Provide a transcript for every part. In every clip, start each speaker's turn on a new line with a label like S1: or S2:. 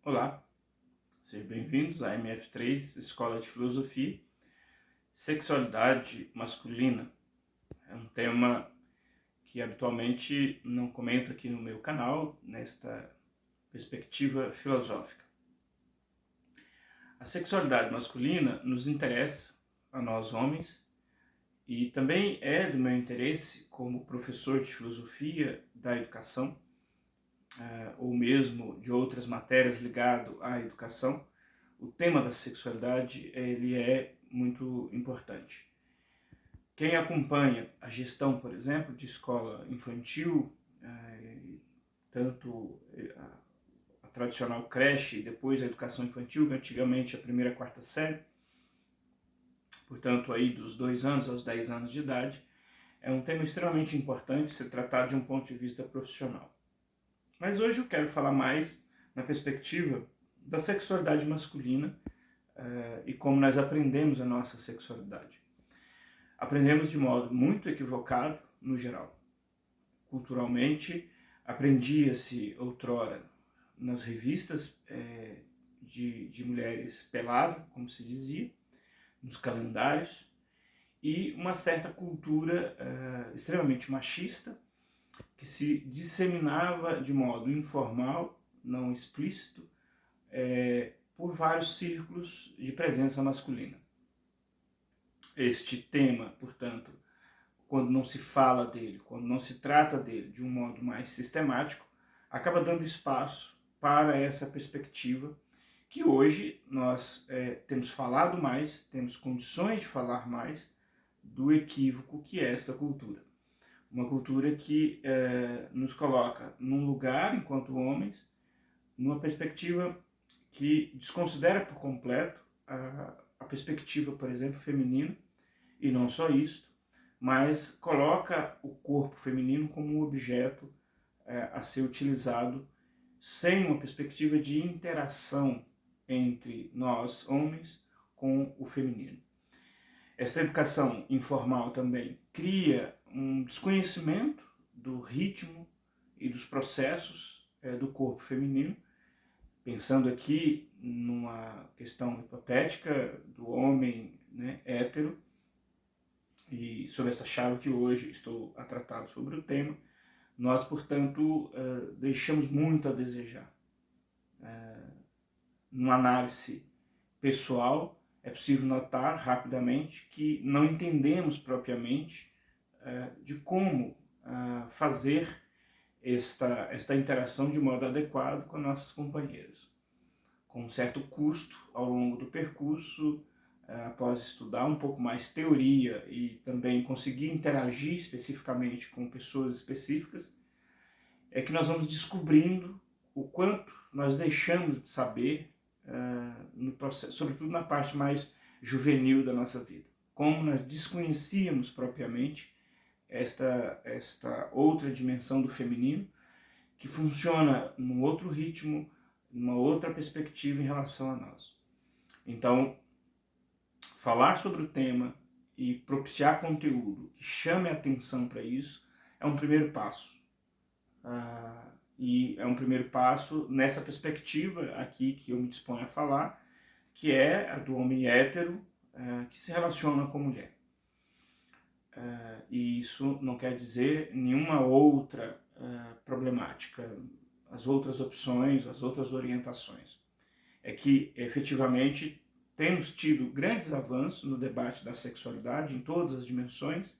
S1: Olá, sejam bem-vindos à MF3, Escola de Filosofia. Sexualidade masculina é um tema que habitualmente não comento aqui no meu canal, nesta perspectiva filosófica. A sexualidade masculina nos interessa, a nós homens, e também é do meu interesse como professor de filosofia da educação, ou mesmo de outras matérias ligado à educação. O tema da sexualidade ele é muito importante. Quem acompanha a gestão, por exemplo, de escola infantil, tanto a tradicional creche e depois a educação infantil, antigamente a primeira e a quarta série, portanto aí dos 2 anos aos 10 anos de idade, é um tema extremamente importante ser tratado de um ponto de vista profissional. Mas hoje eu quero falar mais na perspectiva da sexualidade masculina e como nós aprendemos a nossa sexualidade. Aprendemos de modo muito equivocado, no geral. Culturalmente, aprendia-se outrora nas revistas de mulheres peladas, como se dizia, nos calendários, e uma certa cultura extremamente machista, que se disseminava de modo informal, não explícito, por vários círculos de presença masculina. Este tema, portanto, quando não se fala dele, quando não se trata dele de um modo mais sistemático, acaba dando espaço para essa perspectiva que hoje nós temos falado mais, temos condições de falar mais do equívoco que é esta cultura. Uma cultura que nos coloca num lugar, enquanto homens, numa perspectiva que desconsidera por completo a perspectiva, por exemplo, feminina, e não só isso, mas coloca o corpo feminino como um objeto a ser utilizado sem uma perspectiva de interação entre nós, homens, com o feminino. Essa educação informal também cria um desconhecimento do ritmo e dos processos do corpo feminino, pensando aqui numa questão hipotética do homem, né, hétero, e sobre essa chave que hoje estou a tratar sobre o tema, nós, portanto, deixamos muito a desejar. Numa análise pessoal, é possível notar rapidamente que não entendemos propriamente de como fazer esta interação de modo adequado com nossas companheiras. Com um certo custo ao longo do percurso, após estudar um pouco mais teoria e também conseguir interagir especificamente com pessoas específicas, é que nós vamos descobrindo o quanto nós deixamos de saber no processo, sobretudo na parte mais juvenil da nossa vida. Como nós desconhecíamos propriamente esta outra dimensão do feminino, que funciona num outro ritmo, numa outra perspectiva em relação a nós. Então, falar sobre o tema e propiciar conteúdo que chame a atenção para isso é um primeiro passo. E é um primeiro passo nessa perspectiva aqui que eu me disponho a falar, que é a do homem hétero que se relaciona com a mulher. E isso não quer dizer nenhuma outra problemática, as outras opções, as outras orientações. É que, efetivamente, temos tido grandes avanços no debate da sexualidade em todas as dimensões,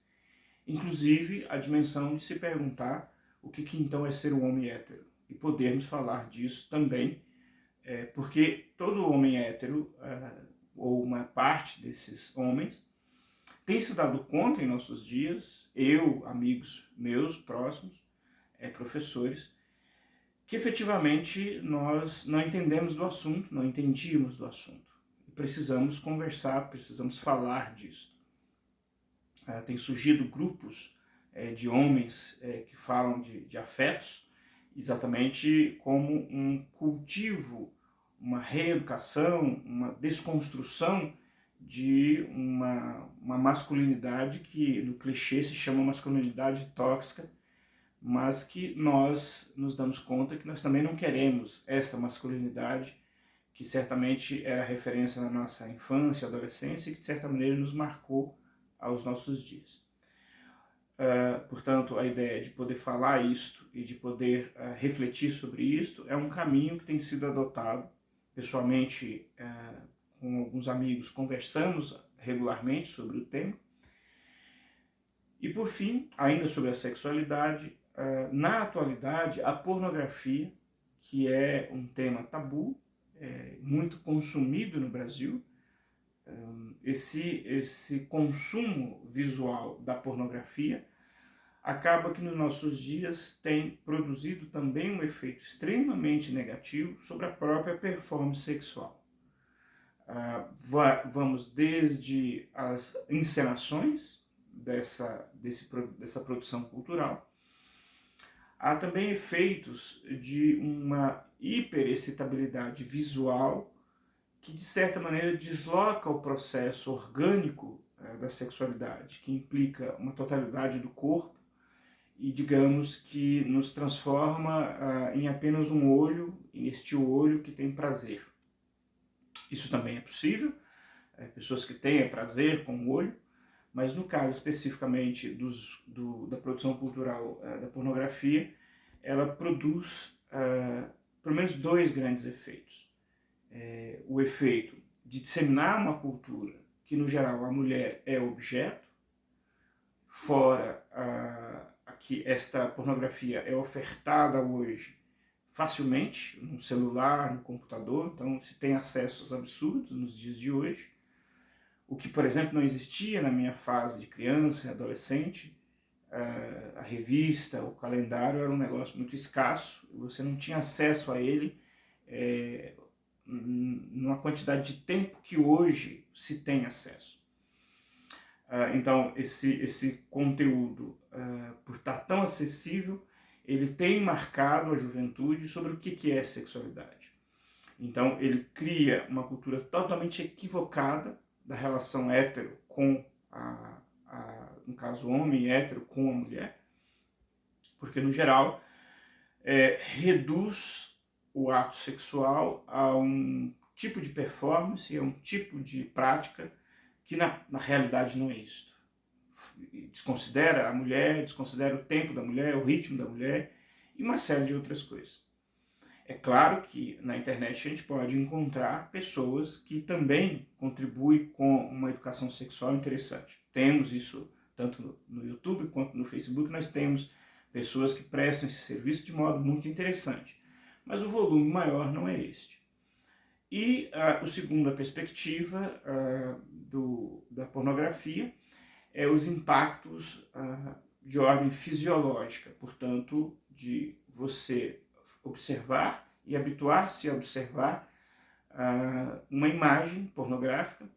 S1: inclusive a dimensão de se perguntar o que então é ser um homem hétero. E podermos falar disso também, porque todo homem hétero, ou uma parte desses homens, tem se dado conta em nossos dias, eu, amigos meus próximos, professores, que efetivamente nós não entendemos do assunto, não entendíamos do assunto. E precisamos conversar, precisamos falar disso. Tem surgido grupos de homens que falam de afetos, exatamente como um cultivo, uma reeducação, uma desconstrução de uma masculinidade que no clichê se chama masculinidade tóxica, mas que nós nos damos conta que nós também não queremos essa masculinidade que certamente era referência na nossa infância, adolescência e que de certa maneira nos marcou aos nossos dias. Portanto, a ideia de poder falar isto e de poder refletir sobre isto é um caminho que tem sido adotado. Pessoalmente, com alguns amigos, conversamos regularmente sobre o tema. E por fim, ainda sobre a sexualidade, na atualidade, a pornografia, que é um tema tabu, muito consumido no Brasil, esse consumo visual da pornografia acaba que nos nossos dias tem produzido também um efeito extremamente negativo sobre a própria performance sexual. Vamos desde as encenações dessa produção cultural, há também efeitos de uma hiperexcitabilidade visual que, de certa maneira, desloca o processo orgânico da sexualidade, que implica uma totalidade do corpo e, digamos, que nos transforma em apenas um olho, e este olho que tem prazer. Isso também é possível, pessoas que tenham prazer com o olho, mas no caso especificamente da produção cultural da pornografia, ela produz pelo menos dois grandes efeitos. O efeito de disseminar uma cultura que, no geral, a mulher é objeto, fora que esta pornografia é ofertada hoje facilmente, no celular, no computador, então se tem acessos absurdos nos dias de hoje, o que, por exemplo, não existia na minha fase de criança e adolescente. A revista, o calendário era um negócio muito escasso, você não tinha acesso a ele numa quantidade de tempo que hoje se tem acesso. Então, esse conteúdo, por estar tão acessível, ele tem marcado a juventude sobre o que é sexualidade. Então, ele cria uma cultura totalmente equivocada da relação hétero com no caso, o homem hétero com a mulher, porque, no geral, reduz o ato sexual a um tipo de performance, a um tipo de prática que, na realidade, não é isto. Desconsidera a mulher, desconsidera o tempo da mulher, o ritmo da mulher e uma série de outras coisas. É claro que na internet a gente pode encontrar pessoas que também contribuem com uma educação sexual interessante. Temos isso tanto no YouTube quanto no Facebook, nós temos pessoas que prestam esse serviço de modo muito interessante. Mas o volume maior não é este. E a segunda perspectiva da pornografia é os impactos de ordem fisiológica, portanto, de você observar e habituar-se a observar uma imagem pornográfica,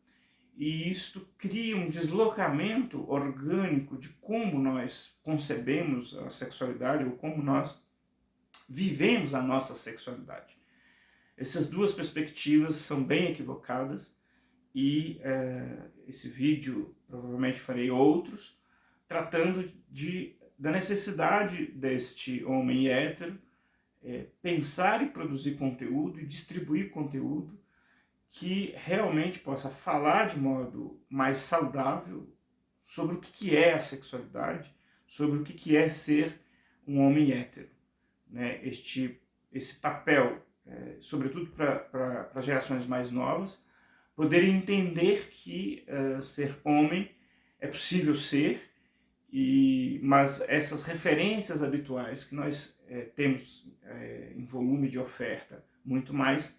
S1: e isto cria um deslocamento orgânico de como nós concebemos a sexualidade ou como nós vivemos a nossa sexualidade. Essas duas perspectivas são bem equivocadas e esse vídeo, provavelmente farei outros, tratando da necessidade deste homem hétero pensar e produzir conteúdo e distribuir conteúdo que realmente possa falar de modo mais saudável sobre o que é a sexualidade, sobre o que é ser um homem hétero. Né? Esse papel, sobretudo para as gerações mais novas, poderem entender que ser homem é possível ser, mas essas referências habituais que nós temos em volume de oferta muito mais,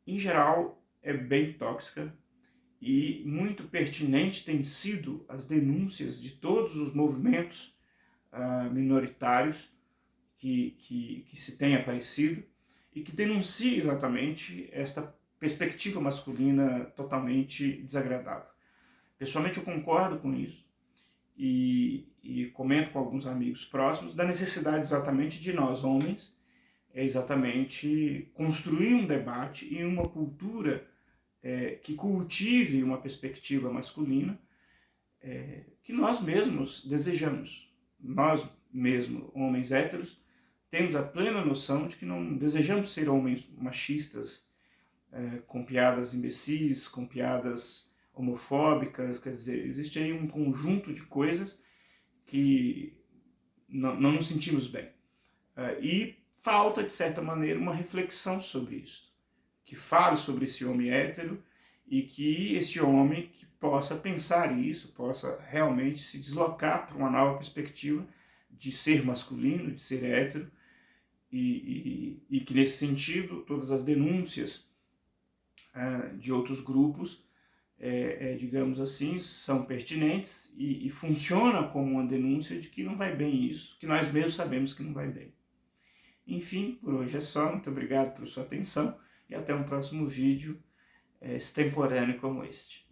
S1: em geral, é bem tóxica, e muito pertinente tem sido as denúncias de todos os movimentos minoritários que se têm aparecido e que denunciam exatamente esta perspectiva masculina totalmente desagradável. Pessoalmente, eu concordo com isso e comento com alguns amigos próximos da necessidade exatamente de nós, homens, exatamente construir um debate e uma cultura que cultive uma perspectiva masculina que nós mesmos desejamos. Nós, mesmo homens héteros, temos a plena noção de que não desejamos ser homens machistas, com piadas imbecis, com piadas homofóbicas, quer dizer, existe aí um conjunto de coisas que não nos sentimos bem. E falta, de certa maneira, uma reflexão sobre isso, que fale sobre esse homem hétero e que esse homem que possa pensar isso, possa realmente se deslocar para uma nova perspectiva de ser masculino, de ser hétero, e que nesse sentido todas as denúncias de outros grupos, digamos assim, são pertinentes e funciona como uma denúncia de que não vai bem isso, que nós mesmos sabemos que não vai bem. Enfim, por hoje é só. Muito obrigado pela sua atenção e até um próximo vídeo extemporâneo como este.